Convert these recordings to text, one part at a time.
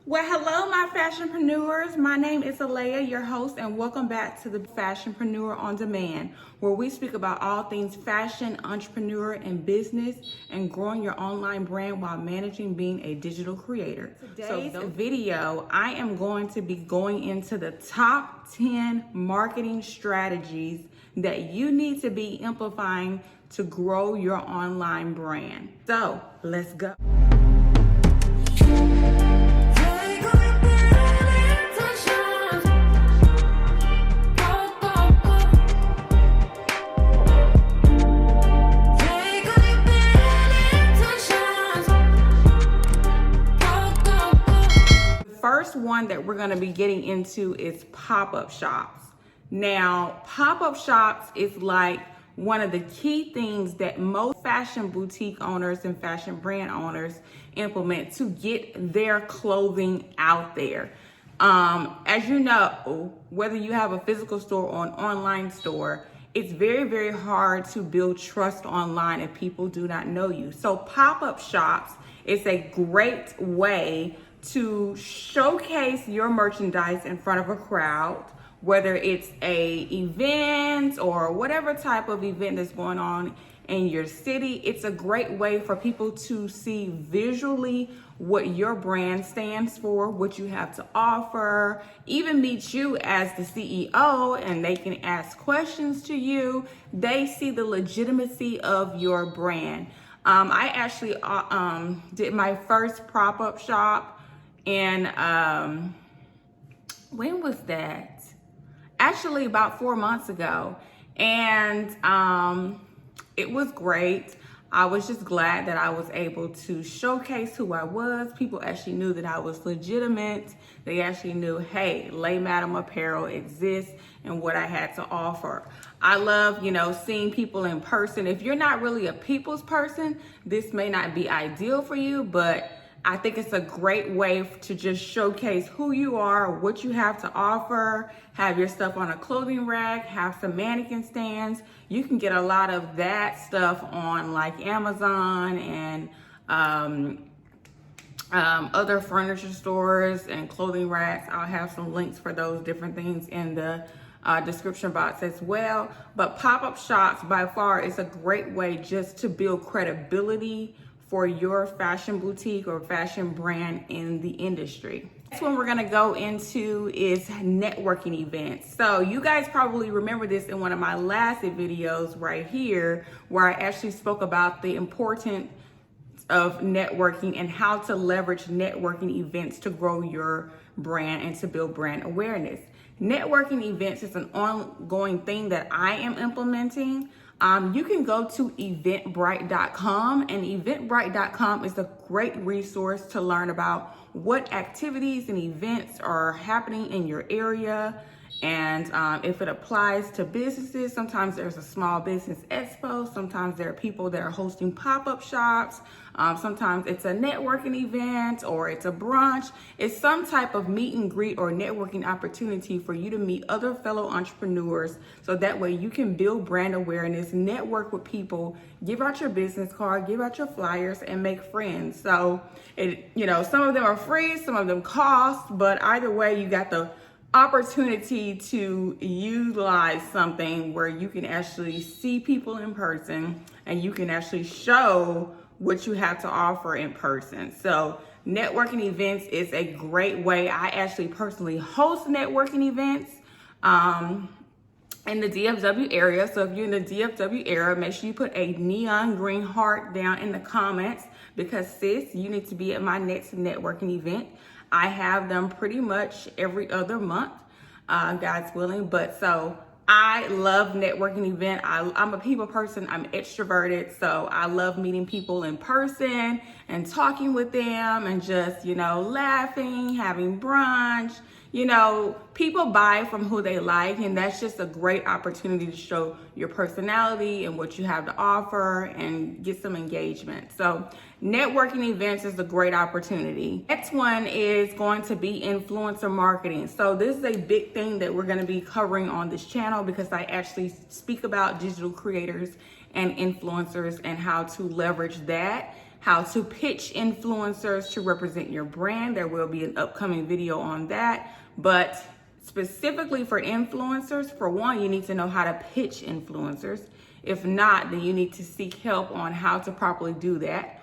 Well, hello, my fashionpreneurs. My name is Alea, your host, and welcome back to the Fashionpreneur on Demand, where we speak about all things fashion, entrepreneur, and business, and growing your online brand while managing being a digital creator. Today's video, I am going to be going into the top 10 marketing strategies that you need to be amplifying to grow your online brand. So, let's go. First one that we're going to be getting into is pop-up shops. Now, pop-up shops is like one of the key things that most fashion boutique owners and fashion brand owners implement to get their clothing out there. As you know, whether you have a physical store or an online store, it's very, very hard to build trust online if people do not know you. So pop-up shops is a great way to showcase your merchandise in front of a crowd, whether it's a event or whatever type of event that's going on in your city. It's a great way for people to see visually what your brand stands for, what you have to offer, even meet you as the CEO, and they can ask questions to you. They see the legitimacy of your brand. I actually did my first pop-up shop, and when was that? Actually about 4 months ago. And it was great. I was just glad that I was able to showcase who I was. People actually knew that I was legitimate. They actually knew, hey, Lay Madam Apparel exists and what I had to offer. I love, seeing people in person. If you're not really a people's person, this may not be ideal for you, but I think it's a great way to just showcase who you are, what you have to offer, have your stuff on a clothing rack, have some mannequin stands. You can get a lot of that stuff on like Amazon and other furniture stores and clothing racks. I'll have some links for those different things in the description box as well. But pop-up shops by far is a great way just to build credibility for your fashion boutique or fashion brand in the industry. Next one we're gonna go into is networking events. So you guys probably remember this in one of my last videos right here, where I actually spoke about the importance of networking and how to leverage networking events to grow your brand and to build brand awareness. Networking events is an ongoing thing that I am implementing. You can go to eventbrite.com, and eventbrite.com is a great resource to learn about what activities and events are happening in your area. And if it applies to businesses, sometimes there's a small business expo. Sometimes there are people that are hosting pop-up shops. Sometimes it's a networking event or it's a brunch. It's some type of meet and greet or networking opportunity for you to meet other fellow entrepreneurs. So that way you can build brand awareness, network with people, give out your business card, give out your flyers, and make friends. So some of them are free, some of them cost, but either way you got the opportunity to utilize something where you can actually see people in person and you can actually show what you have to offer in person. So networking events is a great way. I actually personally host networking events in the DFW area. So if you're in the DFW area, make sure you put a neon green heart down in the comments, because sis, you need to be at my next networking event. I have them pretty much every other month, God's willing. But so I love networking event. I'm a people person. I'm extroverted. So I love meeting people in person and talking with them and just, laughing, having brunch. People buy from who they like, and that's just a great opportunity to show your personality and what you have to offer and get some engagement. So networking events is a great opportunity. Next one is going to be influencer marketing. So this is a big thing that we're going to be covering on this channel, because I actually speak about digital creators and influencers and how to leverage that, how to pitch influencers to represent your brand. There will be an upcoming video on that, but specifically for influencers, for one, you need to know how to pitch influencers. If not, then you need to seek help on how to properly do that.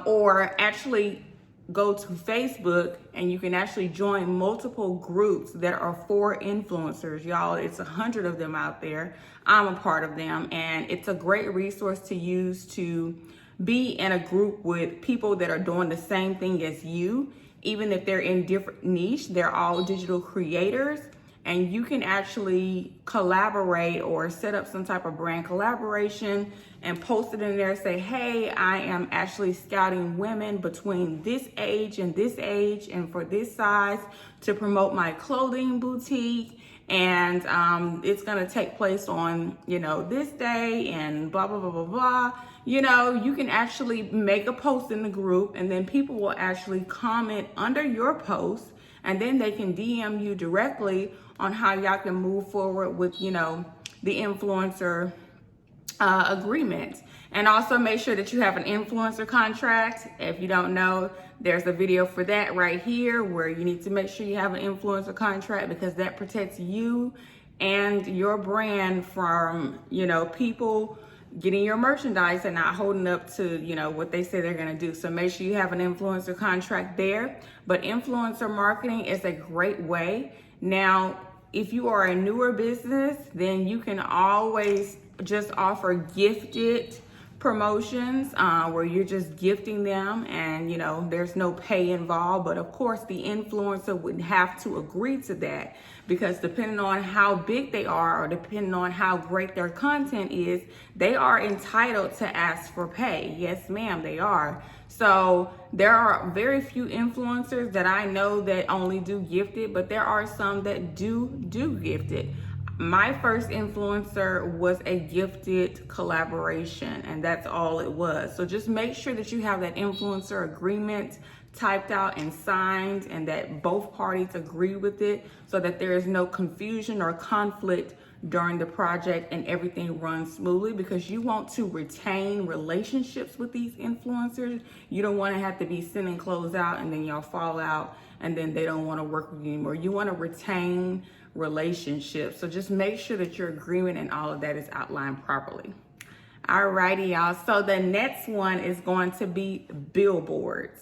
Or actually go to Facebook and you can actually join multiple groups that are for influencers. Y'all, it's 100 of them out there. I'm a part of them, and it's a great resource to use to be in a group with people that are doing the same thing as you. Even if they're in different niche, they're all digital creators, and you can actually collaborate or set up some type of brand collaboration and post it in there. Say, hey, I am actually scouting women between this age and for this size to promote my clothing boutique. And it's gonna take place on, this day and blah, blah, blah, blah, blah. You can actually make a post in the group, and then people will actually comment under your post, and then they can DM you directly on how y'all can move forward with, the influencer agreement. And also make sure that you have an influencer contract. If you don't know, there's a video for that right here, where you need to make sure you have an influencer contract, because that protects you and your brand from, people getting your merchandise and not holding up to, what they say they're going to do. So make sure you have an influencer contract there. But influencer marketing is a great way. Now, if you are a newer business, then you can always just offer gifted promotions where you're just gifting them, and there's no pay involved. But of course, the influencer would have to agree to that, because depending on how big they are, or depending on how great their content is, they are entitled to ask for pay. Yes, ma'am, they are. So there are very few influencers that I know that only do gifted, but there are some that do gifted. My first influencer was a gifted collaboration, and that's all it was. So just make sure that you have that influencer agreement typed out and signed, and that both parties agree with it, so that there is no confusion or conflict during the project and everything runs smoothly, because you want to retain relationships with these influencers. You don't want to have to be sending clothes out and then y'all fall out and then they don't want to work with you anymore. You want to retain relationships. So just make sure that your agreement and all of that is outlined properly. Alrighty, y'all. So the next one is going to be billboards.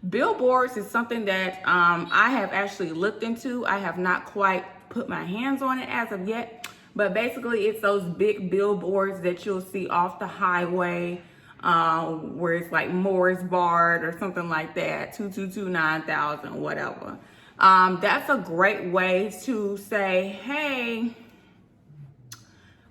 Billboards is something that I have actually looked into. I have not quite put my hands on it as of yet, but basically it's those big billboards that you'll see off the highway, where it's like Morris Bard or something like that, 222-9000, whatever. That's a great way to say, hey,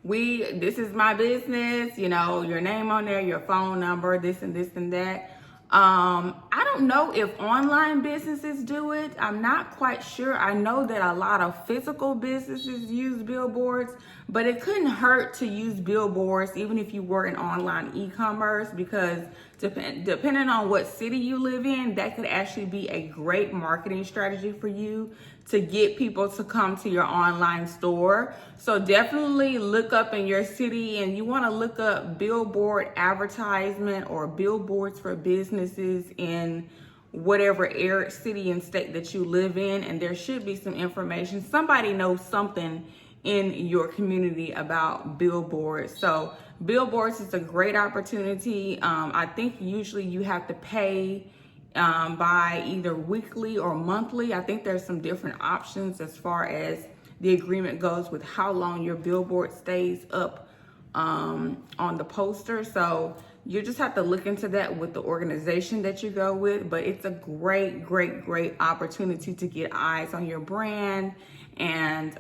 this is my business, your name on there, your phone number, this and this and that. I don't know if online businesses do it. I'm not quite sure. I know that a lot of physical businesses use billboards, but it couldn't hurt to use billboards even if you were in online e-commerce, because depending on what city you live in, that could actually be a great marketing strategy for you to get people to come to your online store. So definitely look up in your city, and you want to look up billboard advertisement or billboards for businesses in whatever area, city and state that you live in, and there should be some information. Somebody knows something in your community about billboards. So billboards is a great opportunity. I think usually you have to pay by either weekly or monthly. I think there's some different options as far as the agreement goes with how long your billboard stays up on the poster. So you just have to look into that with the organization that you go with. But it's a great opportunity to get eyes on your brand and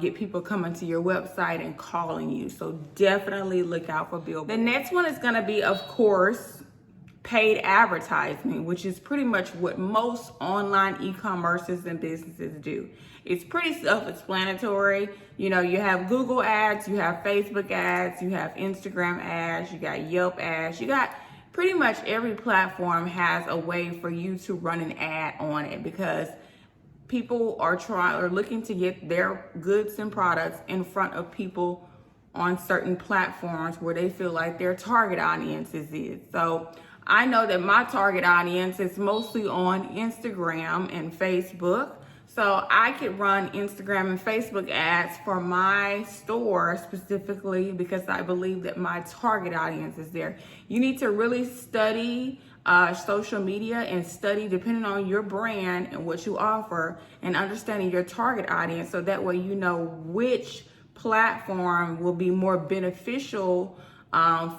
get people coming to your website and calling you. So definitely look out for billboards. The next one is going to be, of course, paid advertising, which is pretty much what most online e-commerces and businesses do. It's pretty self-explanatory. You have Google ads, you have Facebook ads, you have Instagram ads, you got Yelp ads, you got pretty much every platform has a way for you to run an ad on it, because people are looking to get their goods and products in front of people on certain platforms where they feel like their target audiences is. So I know that my target audience is mostly on Instagram and Facebook. So I could run Instagram and Facebook ads for my store specifically because I believe that my target audience is there. You need to really study social media and study depending on your brand and what you offer and understanding your target audience, so that way you know which platform will be more beneficial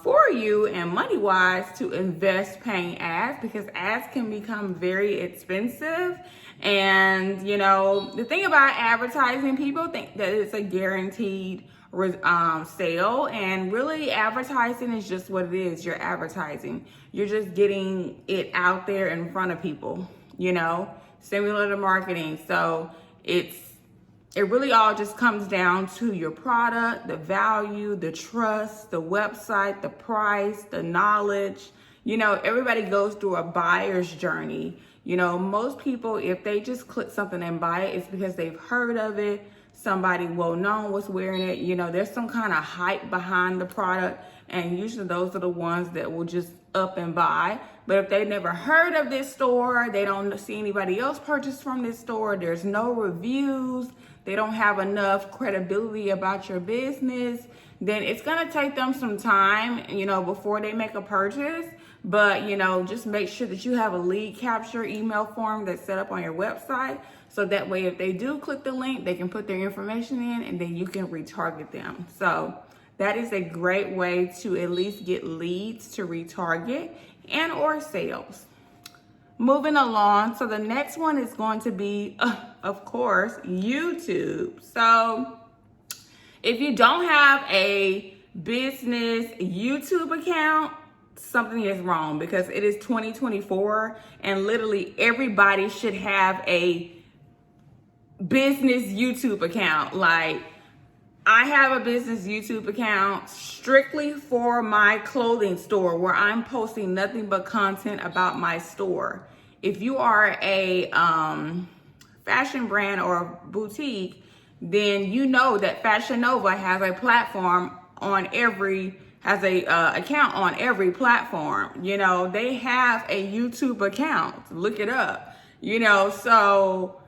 for you and money wise to invest paying ads, because ads can become very expensive. And you know, the thing about advertising, people think that it's a guaranteed sale, and really advertising is just what it is. You're advertising, you're just getting it out there in front of people, you know, similar to marketing. So it really all just comes down to your product, the value, the trust, the website, the price, the knowledge. You know, everybody goes through a buyer's journey. You know, most people, if they just click something and buy it, it's because they've heard of it. Somebody well known was wearing it. You know, there's some kind of hype behind the product, and usually those are the ones that will just up and buy. But if they never heard of this store, they don't see anybody else purchase from this store, there's no reviews, they don't have enough credibility about your business, then it's gonna take them some time, you know, before they make a purchase. But, you know, just make sure that you have a lead capture email form that's set up on your website. So that way, if they do click the link, they can put their information in and then you can retarget them. So that is a great way to at least get leads to retarget and or sales. Moving along, so the next one is going to be, of course, YouTube. So if you don't have a business YouTube account, something is wrong, because it is 2024 and literally everybody should have a business YouTube account. Like, I have a business YouTube account strictly for my clothing store where I'm posting nothing but content about my store. If you are a fashion brand or boutique, then you know that Fashion Nova has a platform on account on every platform. You know, they have a YouTube account. Look it up. You know, so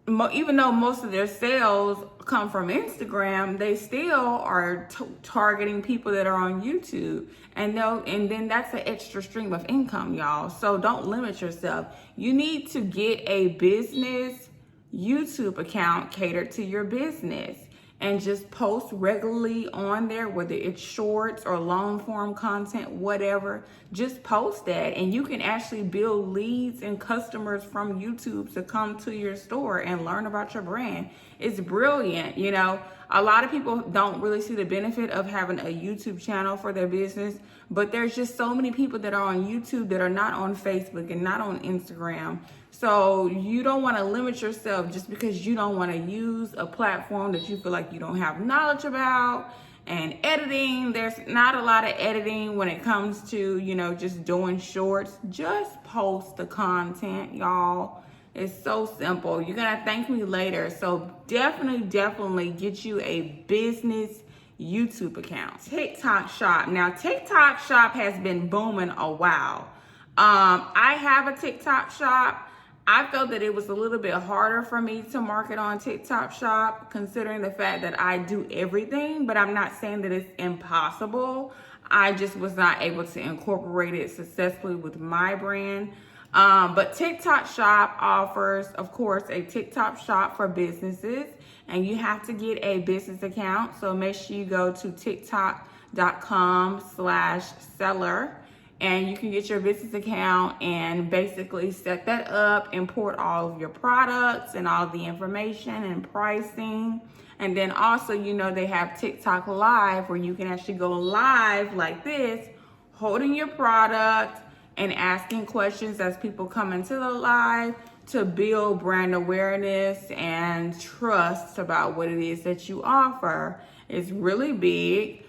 even though most of their sales come from Instagram, they still are targeting people that are on YouTube, and then that's an extra stream of income, y'all. So don't limit yourself. You need to get a business YouTube account catered to your business and just post regularly on there, whether it's shorts or long form content, whatever. Just post that, and you can actually build leads and customers from YouTube to come to your store and learn about your brand. It's brilliant. You know, a lot of people don't really see the benefit of having a YouTube channel for their business, but there's just so many people that are on YouTube that are not on Facebook and not on Instagram. So you don't want to limit yourself just because you don't want to use a platform that you feel like you don't have knowledge about. And editing, there's not a lot of editing when it comes to, you know, just doing shorts. Just post the content, y'all. It's so simple. You're gonna thank me later. So definitely get you a business YouTube account. TikTok Shop. Now, TikTok Shop has been booming a while. I have a TikTok Shop. I felt that it was a little bit harder for me to market on TikTok Shop, considering the fact that I do everything, but I'm not saying that it's impossible. I just was not able to incorporate it successfully with my brand. But TikTok Shop offers, of course, a TikTok Shop for businesses, and you have to get a business account. So make sure you go to tiktok.com/seller. And you can get your business account and basically set that up, import all of your products and all the information and pricing. And then also, you know, they have TikTok Live where you can actually go live like this, holding your product and asking questions as people come into the live to build brand awareness and trust about what it is that you offer. It's really big.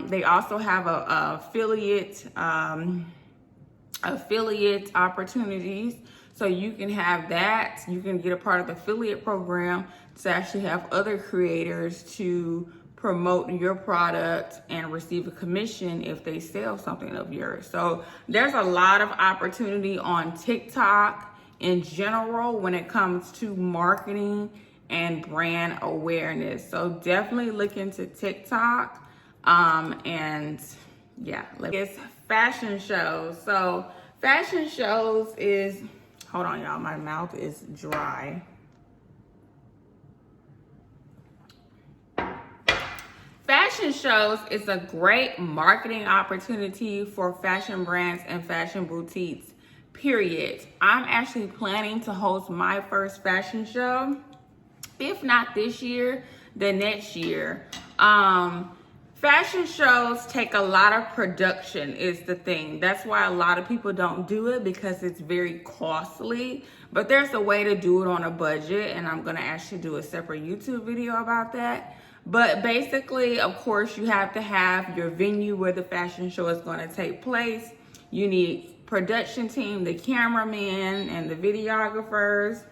They also have affiliate opportunities. So you can have that. You can get a part of the affiliate program to actually have other creators to promote your product and receive a commission if they sell something of yours. So there's a lot of opportunity on TikTok in general when it comes to marketing and brand awareness. So definitely look into TikTok. And yeah, it's fashion shows. So fashion shows is, hold on y'all, my mouth is dry. Fashion shows is a great marketing opportunity for fashion brands and fashion boutiques, period. I'm actually planning to host my first fashion show, if not this year, then next year. Fashion shows take a lot of production is the thing. That's why a lot of people don't do it, because it's very costly. But there's a way to do it on a budget, and I'm gonna actually do a separate YouTube video about that. But basically, of course, you have to have your venue where the fashion show is gonna take place. You need production team, the cameraman and the videographers.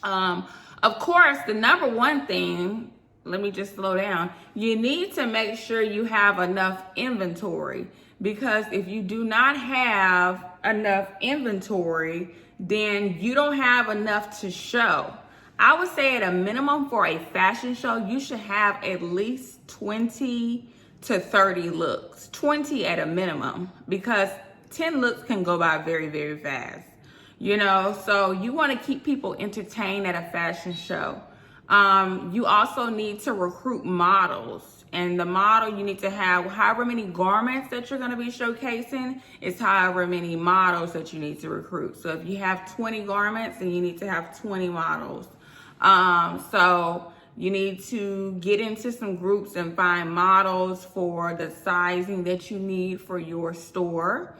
Of course, the number one thing, let me just slow down. You need to make sure you have enough inventory, because if you do not have enough inventory, then you don't have enough to show. I would say at a minimum for a fashion show, you should have at least 20 to 30 looks, 20 at a minimum, because 10 looks can go by very, very fast. You know, so you want to keep people entertained at a fashion show. You also need to recruit models, and the model you need to have however many garments that you're going to be showcasing is however many models that you need to recruit. So if you have 20 garments, then you need to have 20 models. So you need to get into some groups and find models for the sizing that you need for your store.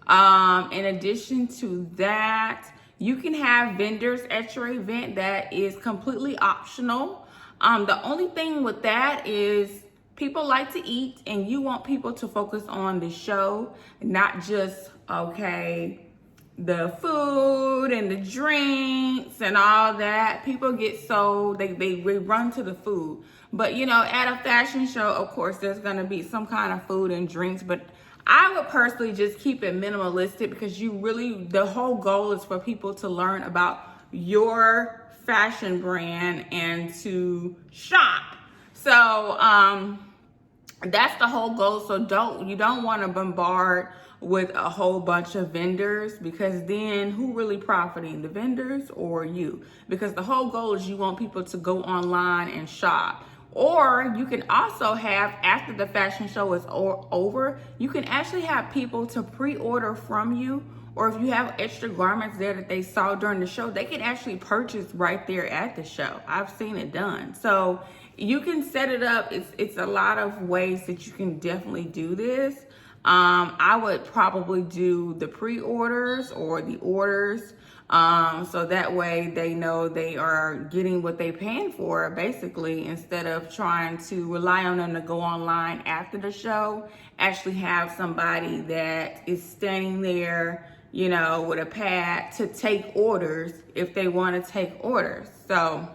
In addition to that, you can have vendors at your event. That is completely optional. The only thing with that is people like to eat, and you want people to focus on the show, not just, okay, the food and the drinks and all that. People get so, they run to the food. But you know, at a fashion show, of course, there's gonna be some kind of food and drinks, but I would personally just keep it minimalistic, because the whole goal is for people to learn about your fashion brand and to shop. So that's the whole goal. So you don't want to bombard with a whole bunch of vendors, because then who really profiting, the vendors or you? Because the whole goal is you want people to go online and shop. Or you can also have, after the fashion show is over, you can actually have people to pre-order from you, or if you have extra garments there that they saw during the show, they can actually purchase right there at the show. I've seen it done. So you can set it up. It's a lot of ways that you can definitely do this. I would probably do the pre-orders or the orders. So that way they know they are getting what they paying for, basically, instead of trying to rely on them to go online after the show. Actually have somebody that is standing there, you know, with a pad to take orders if they want to take orders. So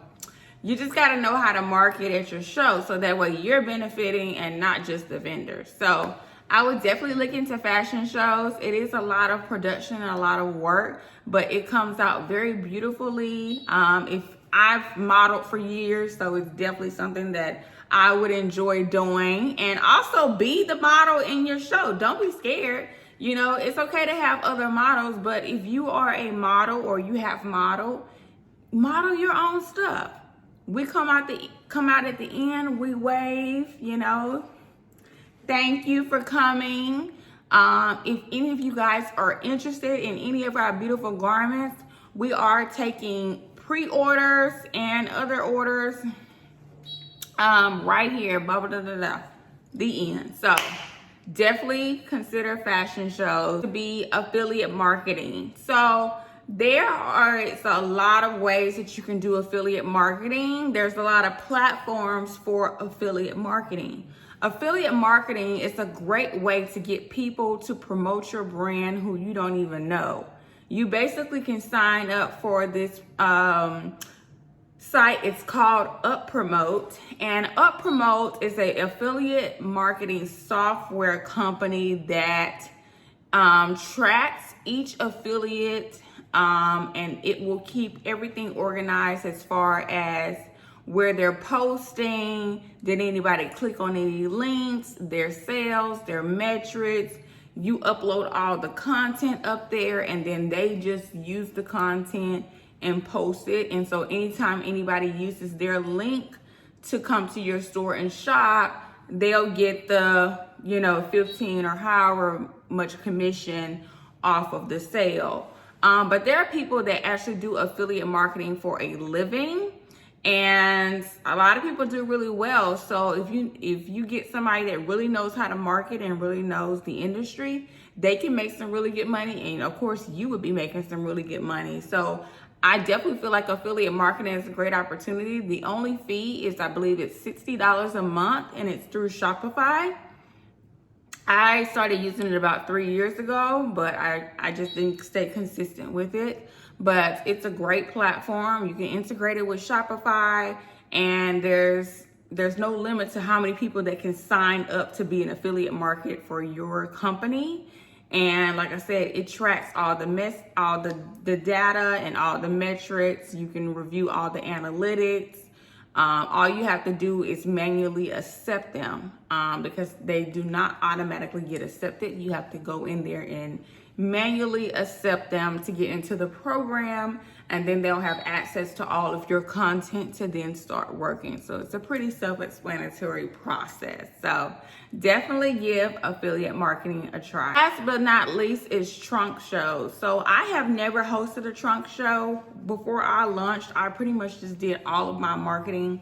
you just got to know how to market at your show, so that way you're benefiting and not just the vendors. So I would definitely look into fashion shows. It is a lot of production and a lot of work, but it comes out very beautifully. If I've modeled for years, so it's definitely something that I would enjoy doing. And also be the model in your show. Don't be scared. You know, it's okay to have other models, but if you are a model or you have model your own stuff. We come out at the end, we wave, you know. Thank you for coming. If any of you guys are interested in any of our beautiful garments, we are taking pre-orders and other orders right here, the end. So definitely consider fashion shows to be affiliate marketing. So there's a lot of ways that you can do affiliate marketing. There's a lot of platforms for affiliate marketing. Affiliate marketing is a great way to get people to promote your brand who you don't even know. You basically can sign up for this site. It's called UpPromote, and UpPromote is an affiliate marketing software company that tracks each affiliate, and it will keep everything organized as far as where they're posting, did anybody click on any links, their sales, their metrics. You upload all the content up there, and then they just use the content and post it. And so anytime anybody uses their link to come to your store and shop, they'll get the 15 or however much commission off of the sale. But there are people that actually do affiliate marketing for a living, and a lot of people do really well. So if you get somebody that really knows how to market and really knows the industry, they can make some really good money, and of course you would be making some really good money. So I definitely feel like affiliate marketing is a great opportunity. The only fee is, I believe it's $60 a month, and it's through Shopify. I started using it about 3 years ago, but I just didn't stay consistent with it. But it's a great platform. You can integrate it with Shopify, and there's no limit to how many people that can sign up to be an affiliate market for your company. And like I said, it tracks all the data and all the metrics. You can review all the analytics. All you have to do is manually accept them, because they do not automatically get accepted. You have to go in there and manually accept them to get into the program, and then they'll have access to all of your content to then start working. So it's a pretty self-explanatory process. So definitely give affiliate marketing a try. Last but not least is trunk shows. So I have never hosted a trunk show. Before I launched, I pretty much just did all of my marketing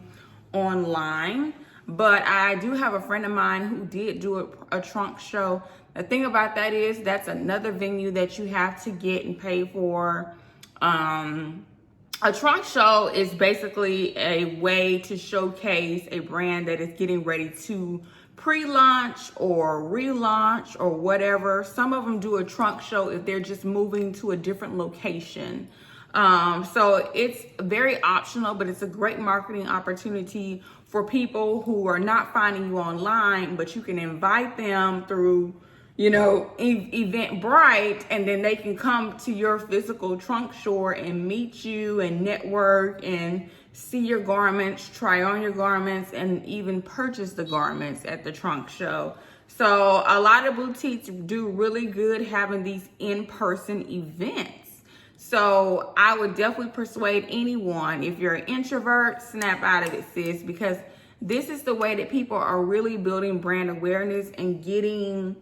online. But I do have a friend of mine who did do a trunk show. The thing about that is that's another venue that you have to get and pay for. A trunk show is basically a way to showcase a brand that is getting ready to pre-launch or relaunch or whatever. Some of them do a trunk show if they're just moving to a different location. So it's very optional, but it's a great marketing opportunity for people who are not finding you online, but you can invite them through Eventbrite, and then they can come to your physical trunk store and meet you and network and see your garments, try on your garments, and even purchase the garments at the trunk show. So a lot of boutiques do really good having these in-person events. So I would definitely persuade anyone, if you're an introvert, snap out of it, sis, because this is the way that people are really building brand awareness and getting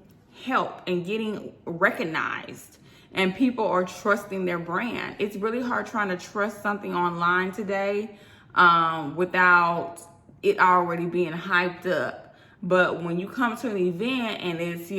help and getting recognized, and people are trusting their brand. It's really hard trying to trust something online today without it already being hyped up. But when you come to an event and it's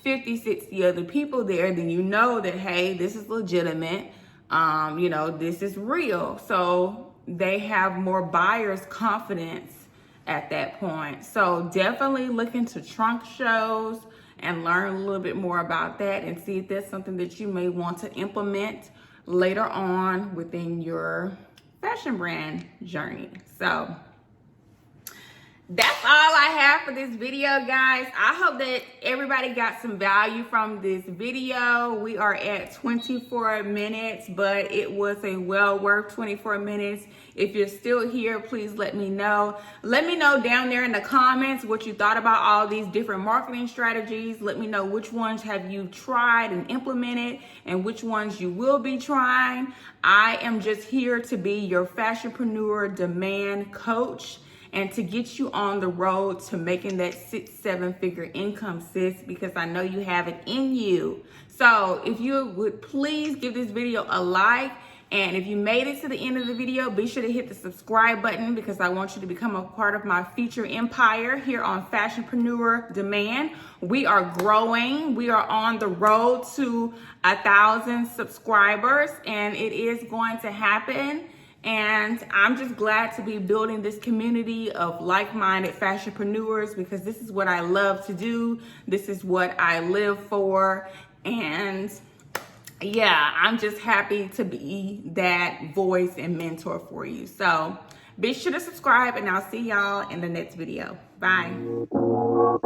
50, 60 other people there, then you know that, hey, this is legitimate, this is real. So they have more buyer's confidence at that point. So definitely look into trunk shows and learn a little bit more about that, and see if that's something that you may want to implement later on within your fashion brand journey. So that's all I have for this video, guys. I hope that everybody got some value from this video. We are at 24 minutes, but it was a well worth 24 minutes. If you're still here, please let me know. Let me know down there in the comments what you thought about all these different marketing strategies. Let me know which ones have you tried and implemented and which ones you will be trying. I am just here to be your fashionpreneur demand coach, and to get you on the road to making that 6-7 figure income, sis, because I know you have it in you. So if you would please give this video a like, and if you made it to the end of the video, be sure to hit the subscribe button, because I want you to become a part of my future empire here on Fashionpreneur Demand. We are growing. We are on the road to 1,000 subscribers, and it is going to happen. And I'm just glad to be building this community of like-minded fashionpreneurs, because this is what I love to do. This is what I live for. And yeah, I'm just happy to be that voice and mentor for you. So be sure to subscribe, and I'll see y'all in the next video. Bye.